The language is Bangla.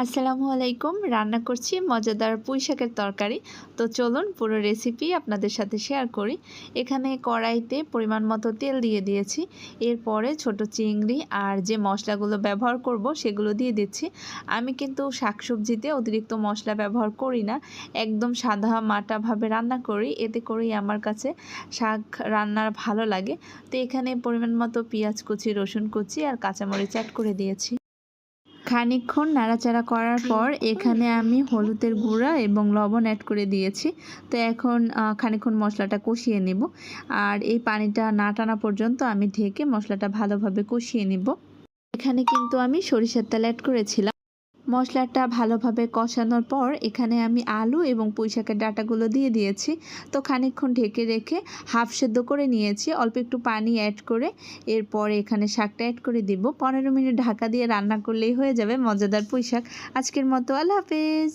আসসালামু আলাইকুম। রান্না করছি মজাদার পুঁই শাকের তরকারি। তো চলুন পুরো রেসিপি আপনাদের সাথে শেয়ার করি। এখানে কড়াইতে পরিমাণ মতো তেল দিয়ে দিয়েছি। এরপরে ছোট চিংড়ি আর যে মশলাগুলো ব্যবহার করব সেগুলো দিয়ে দিচ্ছি। আমি কিন্তু শাকসবজিতে অতিরিক্ত মশলা ব্যবহার করি না। একদম সাদা মাটাভাবে রান্না করি। এতে করেই আমার কাছে শাক রান্নার ভালো লাগে। তো এখানে পরিমাণ মতো পেঁয়াজ কুচি, রসুন কুচি আর কাঁচামরিচ অ্যাড করে দিয়েছি। খানিকক্ষণ নাড়াচাড়া করার পর এখানে আমি হলুদের গুঁড়া এবং লবণ অ্যাড করে দিয়েছি। তো এখন খানিকক্ষণ মশলাটা কষিয়ে নেব। আর এই পানিটা না টানা পর্যন্ত আমি ঢেকে মশলাটা ভালোভাবে কষিয়ে নেব। এখানে কিন্তু আমি সরিষার তেল অ্যাড করেছিলাম। মশলাটা ভালোভাবে কষানোর পর এখানে আমি আলু এবং পুঁইশাকের ডাঁটাগুলো দিয়ে দিয়েছি। তো খানিকক্ষণ ঢেকে রেখে হাফ সেদ্ধ করে নিয়েছি, অল্প একটু পানি অ্যাড করে। এরপর এখানে শাকটা অ্যাড করে দিব। 15 মিনিট ঢাকা দিয়ে রান্না করলেই হয়ে যাবে মজাদার পুঁইশাক। আজকের মতো আল্লাহ হাফেজ।